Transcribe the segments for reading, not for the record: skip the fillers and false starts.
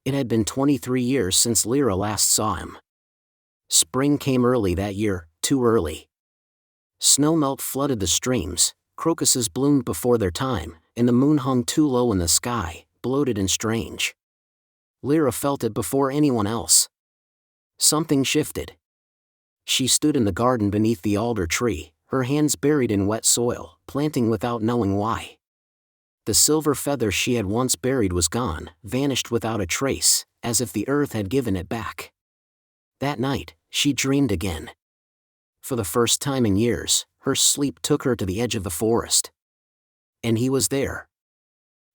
It had been 23 years since Lira last saw him. Spring came early that year, too early. Snowmelt flooded the streams, crocuses bloomed before their time, and the moon hung too low in the sky, bloated and strange. Lira felt it before anyone else. Something shifted. She stood in the garden beneath the alder tree, her hands buried in wet soil, planting without knowing why. The silver feather she had once buried was gone, vanished without a trace, as if the earth had given it back. That night, she dreamed again. For the first time in years, her sleep took her to the edge of the forest. And he was there.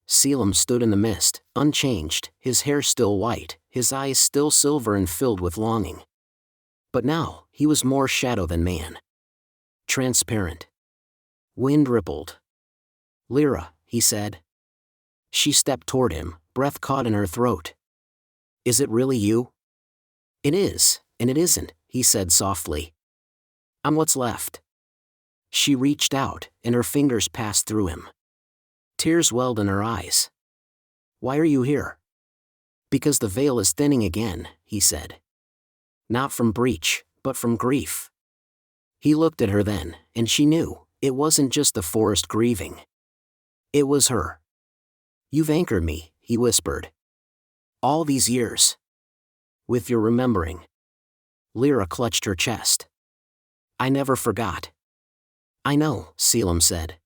Selim stood in the mist, unchanged, his hair still white, his eyes still silver and filled with longing. But now, he was more shadow than man. Transparent. Wind rippled. "Lira," he said. She stepped toward him, breath caught in her throat. "Is it really you?" "It is, and it isn't," he said softly. "I'm what's left." She reached out, and her fingers passed through him. Tears welled in her eyes. "Why are you here?" "Because the veil is thinning again," he said. "Not from breach, but from grief." He looked at her then, and she knew, it wasn't just the forest grieving. It was her. "You've anchored me," he whispered. "All these years. With your remembering." Lira clutched her chest. "I never forgot." "I know," Selim said.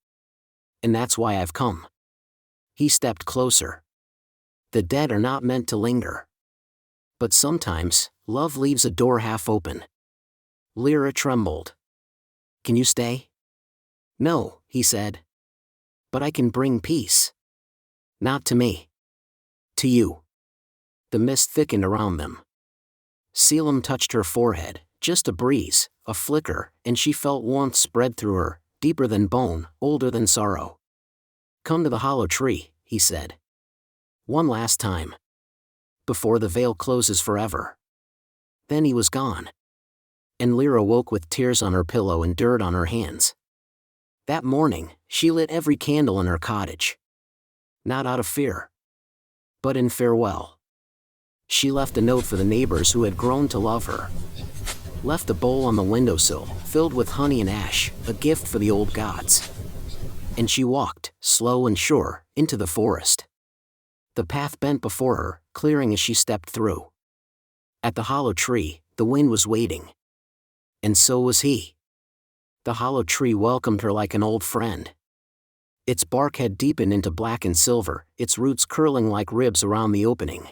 "And that's why I've come." He stepped closer. "The dead are not meant to linger. But sometimes, love leaves a door half open." Lira trembled. "Can you stay?" "No," he said. "But I can bring peace." "Not to me. To you." The mist thickened around them. Selim touched her forehead, just a breeze, a flicker, and she felt warmth spread through her, deeper than bone, older than sorrow. "Come to the hollow tree," he said. "One last time. Before the veil closes forever." Then he was gone. And Lira woke with tears on her pillow and dirt on her hands. That morning, she lit every candle in her cottage. Not out of fear, but in farewell. She left a note for the neighbors who had grown to love her. Left a bowl on the windowsill, filled with honey and ash, a gift for the old gods. And she walked, slow and sure, into the forest. The path bent before her, clearing as she stepped through. At the hollow tree, the wind was waiting. And so was he. The hollow tree welcomed her like an old friend. Its bark had deepened into black and silver, its roots curling like ribs around the opening.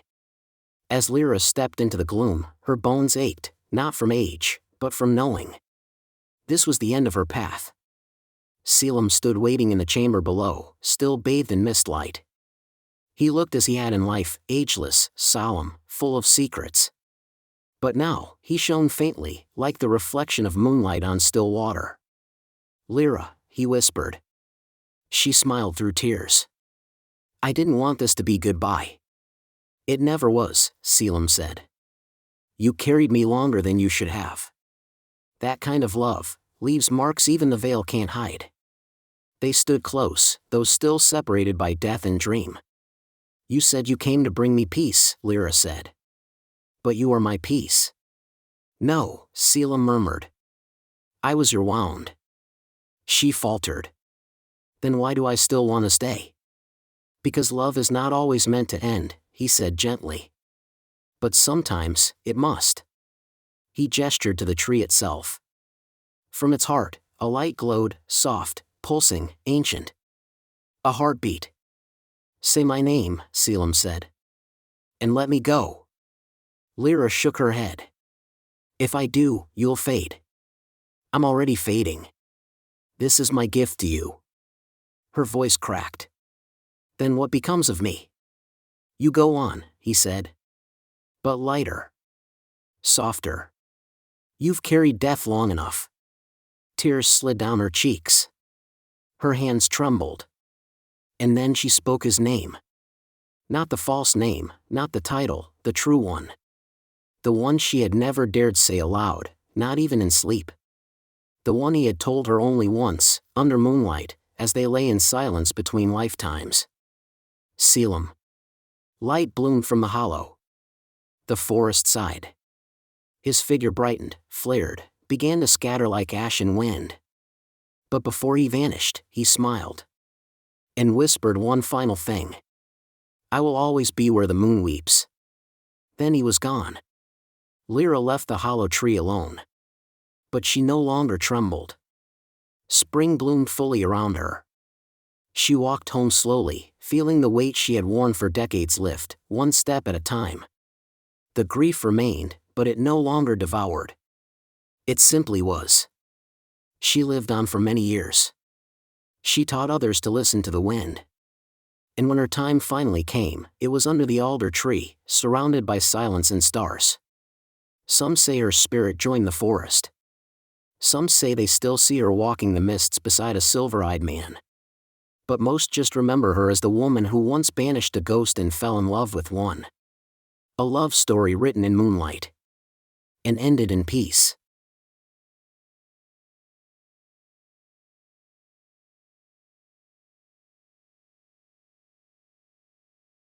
As Lira stepped into the gloom, her bones ached, not from age, but from knowing. This was the end of her path. Selim stood waiting in the chamber below, still bathed in mist light. He looked as he had in life, ageless, solemn, full of secrets. But now, he shone faintly, like the reflection of moonlight on still water. "Lira," he whispered. She smiled through tears. "I didn't want this to be goodbye." "It never was," Selim said. "You carried me longer than you should have. That kind of love leaves marks even the veil can't hide." They stood close, though still separated by death and dream. "You said you came to bring me peace," Lira said. "But you are my peace." "No," Selim murmured. "I was your wound." She faltered. "Then why do I still want to stay?" "Because love is not always meant to end," he said gently. "But sometimes, it must." He gestured to the tree itself. From its heart, a light glowed, soft, pulsing, ancient. A heartbeat. "Say my name," Selim said. "And let me go." Lira shook her head. "If I do, you'll fade." "I'm already fading. This is my gift to you." Her voice cracked. "Then what becomes of me?" "You go on," he said. "But lighter. Softer. You've carried death long enough." Tears slid down her cheeks. Her hands trembled. And then she spoke his name. Not the false name, not the title, the true one. The one she had never dared say aloud, not even in sleep. The one he had told her only once, under moonlight, as they lay in silence between lifetimes. "Selim." Light bloomed from the hollow, The forest sighed. His figure brightened, flared, began to scatter like ash in wind. But before he vanished, he smiled. And whispered one final thing. I will always be where the moon weeps. Then he was gone. Lira left the hollow tree alone. But she no longer trembled. Spring bloomed fully around her. She walked home slowly, feeling the weight she had worn for decades lift, one step at a time. The grief remained, but it no longer devoured. It simply was. She lived on for many years. She taught others to listen to the wind. And when her time finally came, it was under the alder tree, surrounded by silence and stars. Some say her spirit joined the forest. Some say they still see her walking the mists beside a silver-eyed man. But most just remember her as the woman who once banished a ghost and fell in love with one. A love story written in moonlight. And ended in peace.